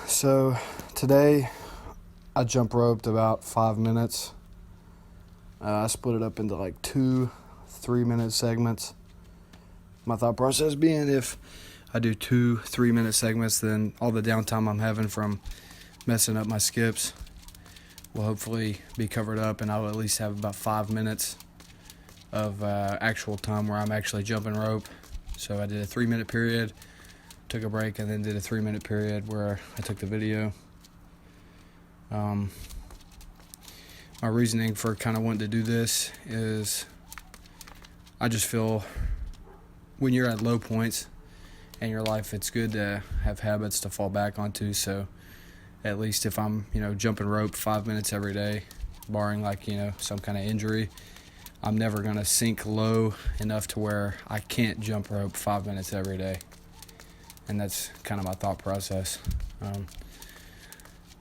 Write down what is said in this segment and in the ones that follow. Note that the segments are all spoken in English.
So today I jump roped about 5 minutes. I split it up into like 2 3-minute segments. My thought process being if I do 2 3-minute segments, then all the downtime I'm having from messing up my skips will hopefully be covered up, and I'll at least have about 5 minutes of actual time where I'm actually jumping rope. So I did a 3-minute period, took a break, and then did a 3-minute period where I took the video. My reasoning for kind of wanting to do this is I just feel when you're at low points in your life, it's good to have habits to fall back onto. So at least if I'm, jumping rope 5 minutes every day, barring some kind of injury, I'm never going to sink low enough to where I can't jump rope 5 minutes every day. And that's kind of my thought process.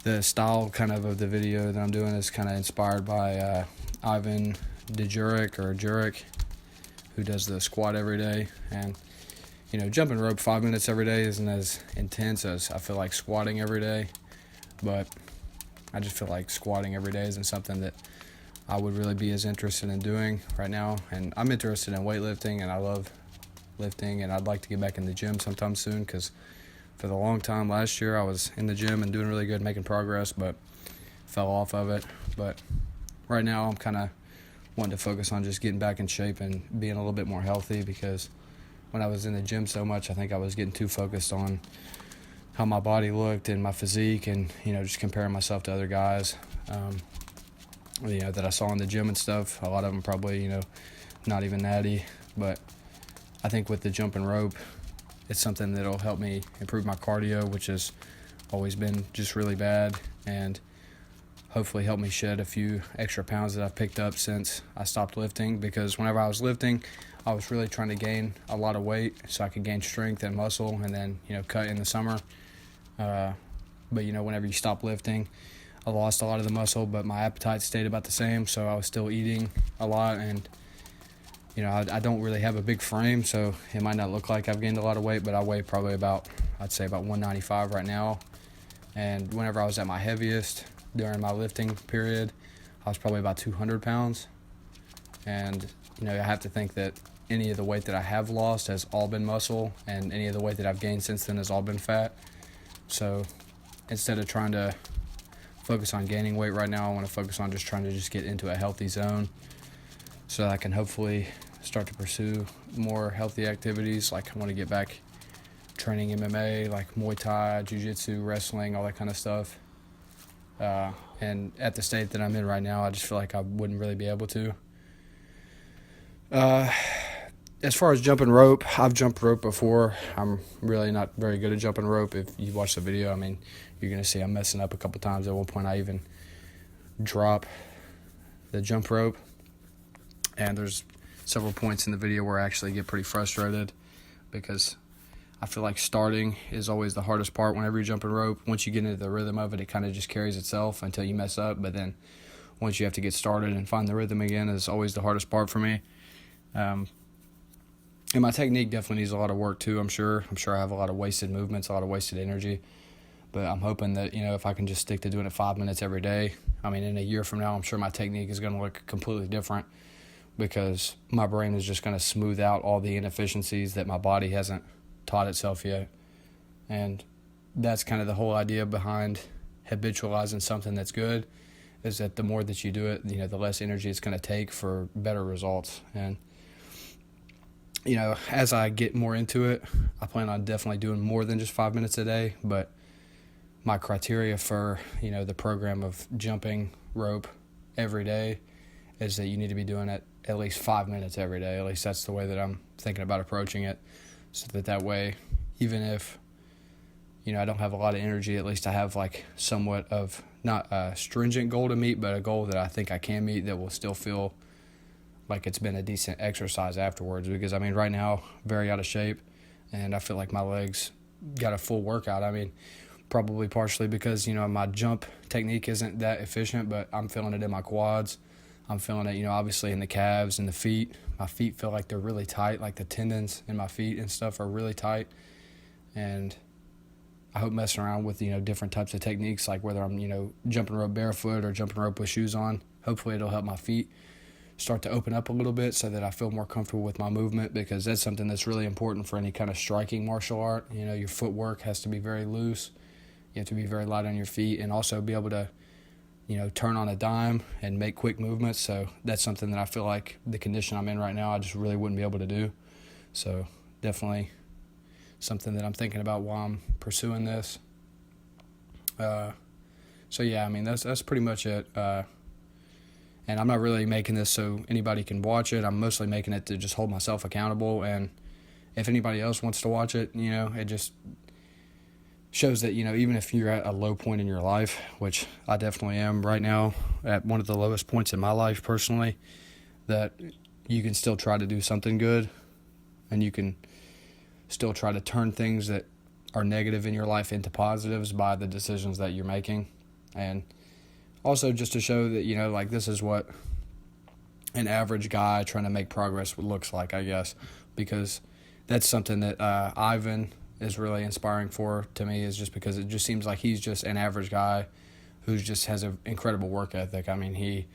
The style of the video that I'm doing is kind of inspired by Ivan Jurek, who does the squat every day. And, jumping rope 5 minutes every day isn't as intense as I feel like squatting every day. But I just feel like squatting every day isn't something that I would really be as interested in doing right now. And I'm interested in weightlifting, and I love lifting, and I'd like to get back in the gym sometime soon, because for the long time last year I was in the gym and doing really good, making progress, but fell off of it. But right now I'm kind of wanting to focus on just getting back in shape and being a little bit more healthy, because when I was in the gym so much, I think I was getting too focused on how my body looked and my physique, and just comparing myself to other guys that I saw in the gym and stuff. A lot of them probably not even natty, but I think with the jumping rope, it's something that'll help me improve my cardio, which has always been just really bad, and hopefully help me shed a few extra pounds that I've picked up since I stopped lifting. Because whenever I was lifting, I was really trying to gain a lot of weight so I could gain strength and muscle, and then cut in the summer. But whenever you stop lifting, I lost a lot of the muscle, but my appetite stayed about the same, so I was still eating a lot. And I don't really have a big frame, so it might not look like I've gained a lot of weight, but I weigh probably about 195 right now. And whenever I was at my heaviest during my lifting period, I was probably about 200 pounds. And, I have to think that any of the weight that I have lost has all been muscle, and any of the weight that I've gained since then has all been fat. So instead of trying to focus on gaining weight right now, I want to focus on trying to get into a healthy zone, so that I can hopefully start to pursue more healthy activities. Like, I want to get back training MMA, like Muay Thai, Jiu-Jitsu, wrestling, all that kind of stuff. And at the state that I'm in right now, I just feel like I wouldn't really be able to. As far as jumping rope, I've jumped rope before. I'm really not very good at jumping rope. If you watch the video, you're going to see I'm messing up a couple times. At one point, I even drop the jump rope. And there's several points in the video where I actually get pretty frustrated, because I feel like starting is always the hardest part whenever you're jumping rope. Once you get into the rhythm of it, it kind of just carries itself until you mess up. But then once you have to get started and find the rhythm again is always the hardest part for me. And my technique definitely needs a lot of work too, I'm sure. I have a lot of wasted movements, a lot of wasted energy. But I'm hoping that, if I can just stick to doing it 5 minutes every day, in a year from now, I'm sure my technique is going to look completely different, because my brain is just going to smooth out all the inefficiencies that my body hasn't taught itself yet. And that's kind of the whole idea behind habitualizing something that's good, is that the more that you do it, the less energy it's going to take for better results. And, as I get more into it, I plan on definitely doing more than just 5 minutes a day. But my criteria for, the program of jumping rope every day is that you need to be doing it at least 5 minutes every day. At least that's the way that I'm thinking about approaching it. So that way, even if, I don't have a lot of energy, at least I have somewhat of, not a stringent goal to meet, but a goal that I think I can meet that will still feel like it's been a decent exercise afterwards. Because, right now, very out of shape, and I feel like my legs got a full workout. Probably partially because, my jump technique isn't that efficient, but I'm feeling it in my quads. I'm feeling it, obviously in the calves and the feet. My feet feel like they're really tight, like the tendons in my feet and stuff are really tight. And I hope messing around with, different types of techniques, like whether I'm, jumping rope barefoot or jumping rope with shoes on. Hopefully it'll help my feet start to open up a little bit so that I feel more comfortable with my movement, because that's something that's really important for any kind of striking martial art. Your footwork has to be very loose. You have to be very light on your feet, and also be able to, turn on a dime and make quick movements. So that's something that I feel like the condition I'm in right now, I just really wouldn't be able to do. So definitely something that I'm thinking about while I'm pursuing this. So yeah, I mean, that's pretty much it. And I'm not really making this so anybody can watch it. I'm mostly making it to just hold myself accountable. And if anybody else wants to watch it, it just shows that, even if you're at a low point in your life, which I definitely am right now, at one of the lowest points in my life personally, that you can still try to do something good, and you can still try to turn things that are negative in your life into positives by the decisions that you're making. And also just to show that, this is what an average guy trying to make progress looks like, I guess, because that's something that Ivan is really inspiring to me, is just because it just seems like he's just an average guy who just has an incredible work ethic. I mean, he,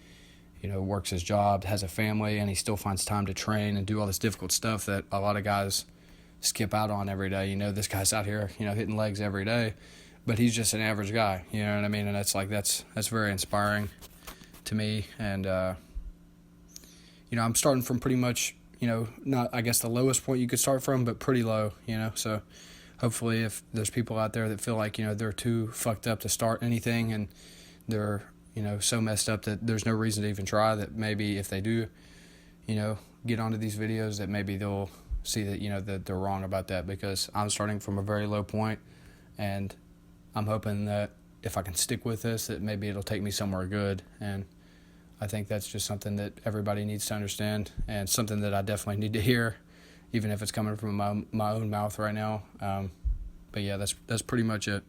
works his job, has a family, and he still finds time to train and do all this difficult stuff that a lot of guys skip out on every day. This guy's out here, hitting legs every day, but he's just an average guy, you know what I mean? And that's very inspiring to me. And, I'm starting from pretty much, not, I guess, the lowest point you could start from, but pretty low, so hopefully if there's people out there that feel like, they're too fucked up to start anything, and they're, so messed up that there's no reason to even try, that maybe if they do, get onto these videos, that maybe they'll see that, that they're wrong about that, because I'm starting from a very low point, and I'm hoping that if I can stick with this, that maybe it'll take me somewhere good. And I think that's just something that everybody needs to understand, and something that I definitely need to hear, even if it's coming from my own mouth right now. But yeah, that's pretty much it.